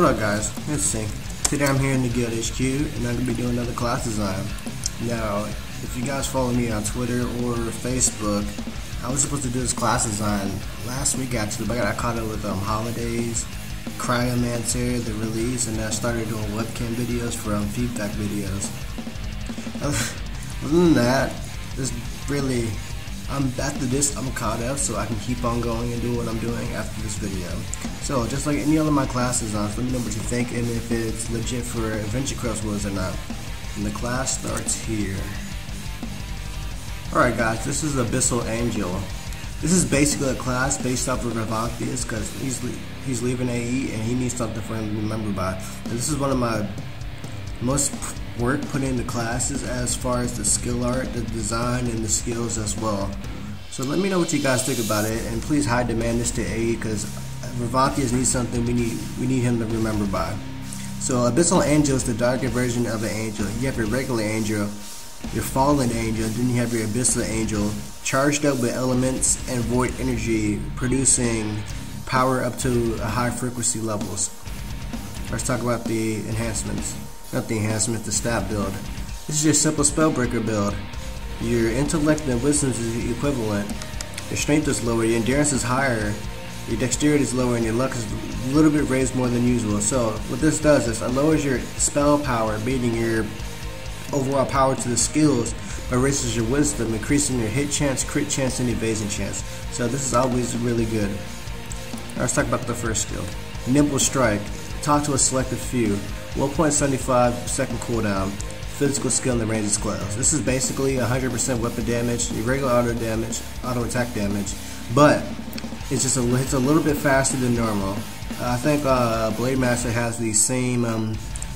What up, guys? Let's see. Today I'm here in the Guild HQ and I'm going to be doing another class design. Now, if you guys follow me on Twitter or Facebook, I was supposed to do this class design last week actually, but I got caught up with holidays, Cryomancer, the release, and I started doing webcam videos for feedback videos. Other than that, just really, after this I'm caught up, so I can keep on going and do what I'm doing after this video. So just like any other of my class designs, let me know what you think and if it's legit for Adventure Crafts Wars or not. And the class starts here. Alright guys, this is Abyssal Angel. This is basically a class based off of Revantheus because he's leaving AE and he needs something for him to remember by. And this is one of my most work put into classes as far as the skill art, the design, and the skills as well. So let me know what you guys think about it, and please high demand this to AE because Revantheus needs something we need him to remember by. So Abyssal Angel is the darker version of an angel. You have your regular angel, your fallen angel, then you have your Abyssal Angel, charged up with elements and void energy, producing power up to high frequency levels. Let's talk about the enhancements. Not the enhancements, the stat build. This is your simple spellbreaker build. Your intellect and wisdom is equivalent. Your strength is lower, your endurance is higher, your dexterity is lower, and your luck is a little bit raised more than usual. So what this does is it lowers your spell power, beating your overall power to the skills, but raises your wisdom, increasing your hit chance, crit chance, and evasion chance. So this is always really good. Now let's talk about the first skill. Nimble Strike. Talk to a selected few. 1.75 second cooldown. Physical skill in the range of spells. This is basically 100% weapon damage, irregular auto attack damage, but it's just it's a little bit faster than normal. I think Blade Master has the same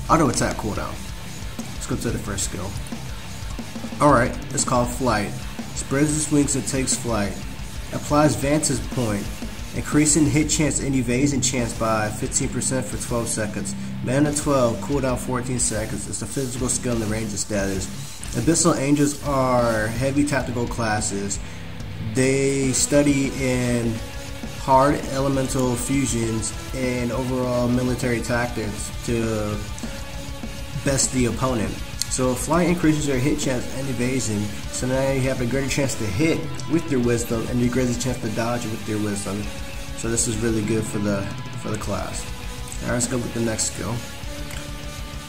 auto attack cooldown. Let's go to the first skill. Alright, it's called Flight. Spreads its wings and takes flight. Applies Vantage Point, increasing hit chance and evasion chance by 15% for 12 seconds. Mana 12, cooldown 14 seconds. It's a physical skill in the range of status. Abyssal Angels are heavy tactical classes. They study in hard elemental fusions and overall military tactics to best the opponent. So flight increases your hit chance and evasion, so now you have a greater chance to hit with your wisdom and a greater chance to dodge with your wisdom. So this is really good for the class. Alright, let's go with the next skill.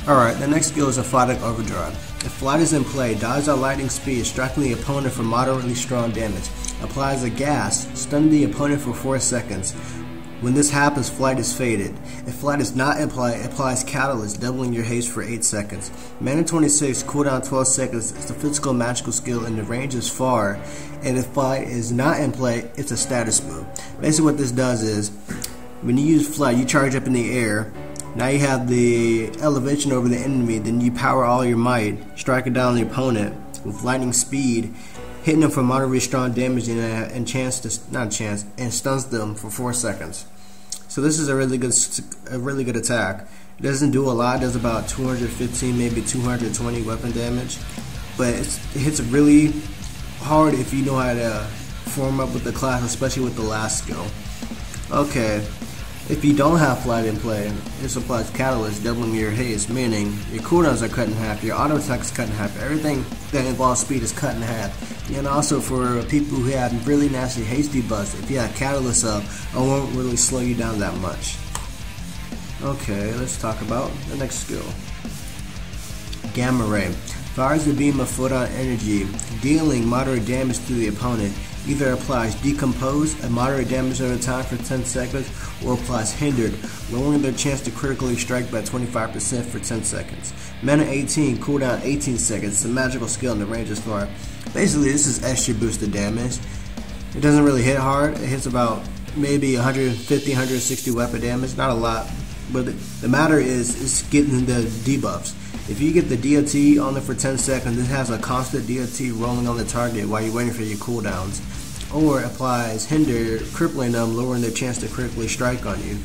Alright, the next skill is Aphotic Overdrive. If flight is in play, dodge at lightning speed, striking the opponent for moderately strong damage. Applies a gas, stun the opponent for 4 seconds. When this happens, flight is faded. If flight is not in play, it applies Catalyst, doubling your haste for 8 seconds. Mana 26, cooldown 12 seconds. It's a physical magical skill and the range is far. And if flight is not in play, it's a status move. Basically what this does is, when you use flight, you charge up in the air. Now you have the elevation over the enemy, then you power all your might, striking down the opponent with lightning speed, hitting them for moderately strong damage and stuns them for 4 seconds. So this is a really good attack. It doesn't do a lot. It does about 215, maybe 220 weapon damage, but it hits really hard if you know how to form up with the class, especially with the last skill. Okay. If you don't have flight in play, this applies Catalyst, doubling your haste, meaning your cooldowns are cut in half, your auto attack is cut in half, everything that involves speed is cut in half. And also for people who have really nasty haste debuffs, if you have Catalyst up, it won't really slow you down that much. Okay, let's talk about the next skill. Gamma Ray. Fires a beam of photon energy, dealing moderate damage to the opponent. Either applies Decompose, a moderate damage over time for 10 seconds, or applies Hindered, lowering their chance to critically strike by 25% for 10 seconds. Mana 18, cooldown 18 seconds. It's a magical skill in the range is far. Basically, this is extra boosted damage. It doesn't really hit hard. It hits about maybe 150, 160 weapon damage. Not a lot, but the matter is getting the debuffs. If you get the DOT on it for 10 seconds, it has a constant DOT rolling on the target while you're waiting for your cooldowns. Or applies Hinder, crippling them, lowering their chance to critically strike on you,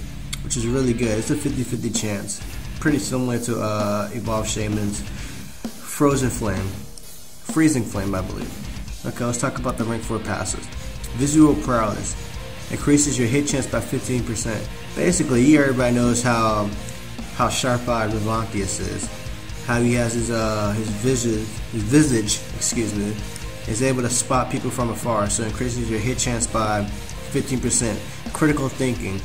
which is really good. It's a 50-50 chance. Pretty similar to Evolved Shaman's Freezing Flame, I believe. Okay, let's talk about the rank 4 passives. Visual Prowess. Increases your hit chance by 15%. Basically, everybody knows how how sharp-eyed Revantheus is. How he has his visage, is able to spot people from afar, so increases your hit chance by 15%. Critical thinking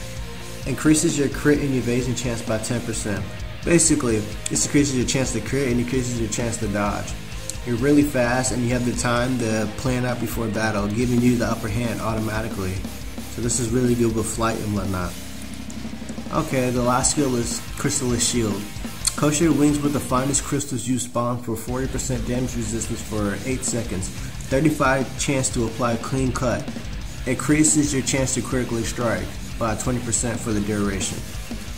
increases your crit and evasion chance by 10%. Basically, this increases your chance to crit and increases your chance to dodge. You're really fast and you have the time to plan out before battle, giving you the upper hand automatically. So this is really good with flight and whatnot. Okay, the last skill is Crystallis Shield. Coat your wings with the finest crystals you spawn for 40% damage resistance for 8 seconds. 35 chance to apply clean cut. Increases your chance to critically strike by 20% for the duration.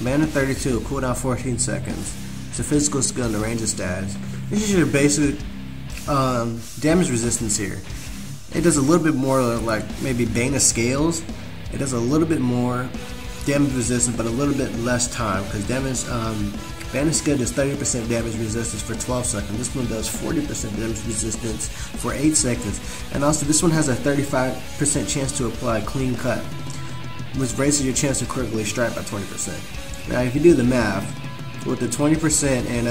Mana 32, cooldown 14 seconds. It's a physical skill in the range of stats. This is your basic damage resistance here. It does a little bit more like maybe Bane of Scales. It does a little bit more damage resistance, but a little bit less time, because damage Bane of Scales does 30% damage resistance for 12 seconds. This one does 40% damage resistance for 8 seconds. And also this one has a 35% chance to apply clean cut, which raises your chance to critically strike by 20%. Now if you do the math, with the 20% and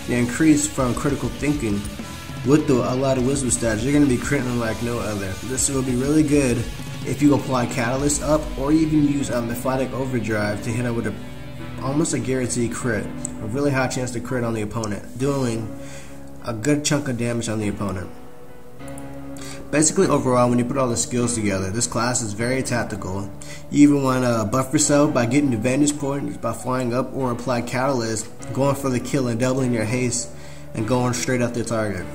the increase from critical thinking, with a lot of wisdom stats, you're going to be critting like no other. This will be really good if you apply Catalyst up, or even use Mephitic Overdrive to hit it with almost a guaranteed crit. A really high chance to crit on the opponent, doing a good chunk of damage on the opponent. Basically, overall, when you put all the skills together, this class is very tactical. You even want to buff yourself by getting the vantage point, by flying up, or apply Catalyst, going for the kill and doubling your haste, and going straight at the target.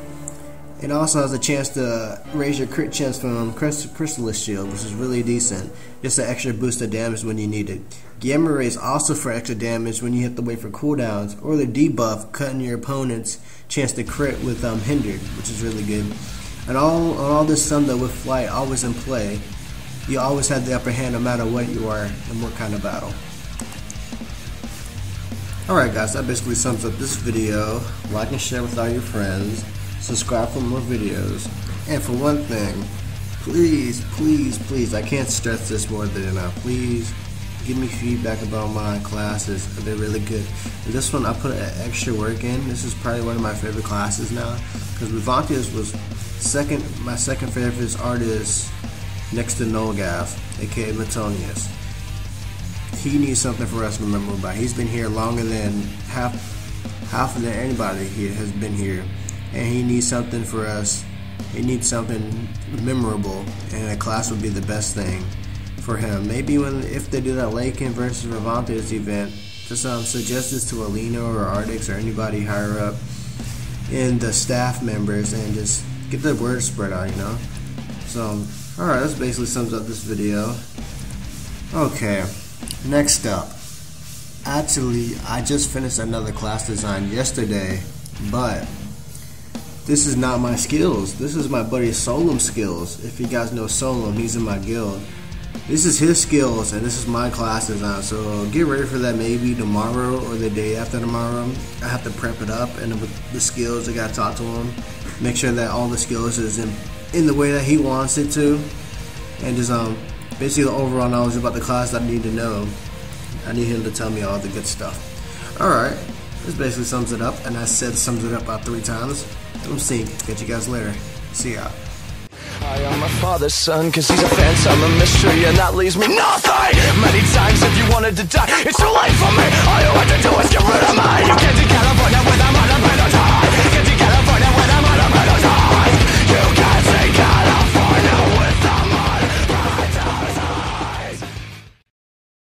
It also has a chance to raise your crit chance from Crystallis Shield, which is really decent. Just an extra boost of damage when you need it. Gamma Rays also for extra damage when you have to wait for cooldowns, or the debuff, cutting your opponent's chance to crit with Hindered, which is really good. And all this summed up with flight always in play, you always have the upper hand no matter what you are and what kind of battle. Alright guys, that basically sums up this video. Like and share with all your friends. Subscribe for more videos. And for one thing, please, I can't stress this more than enough. Please give me feedback about my classes. They're really good. And this one I put extra work in. This is probably one of my favorite classes now, because Revantheus was my second favorite artist next to Nolgath, aka Metonius. He needs something for us to remember about. He's been here longer than half of anybody here has been here. And he needs something for us. He needs something memorable, and a class would be the best thing for him. Maybe if they do that Lakin versus Revantheus event, just suggest this to Alina or Ardix or anybody higher up in the staff members, and just get the word spread out, you know. So, alright, that basically sums up this video. Okay, next up. Actually, I just finished another class design yesterday, but this is not my skills. This is my buddy Solom's skills. If you guys know Solom, he's in my guild. This is his skills, and this is my class design. So get ready for that maybe tomorrow or the day after tomorrow. I have to prep it up, and with the skills, I gotta talk to him. Make sure that all the skills is in the way that he wants it to. And just basically the overall knowledge about the class that I need to know. I need him to tell me all the good stuff. Alright, this basically sums it up, and I said sums it up about 3 times. I'm seeing. Catch you guys later. See ya. I am my father's son, cause he's a phantom, a mystery, and that leaves me nothing. Many times if you wanted to die, it's too late for me. All you have to do is get rid of me. You can't take California without money.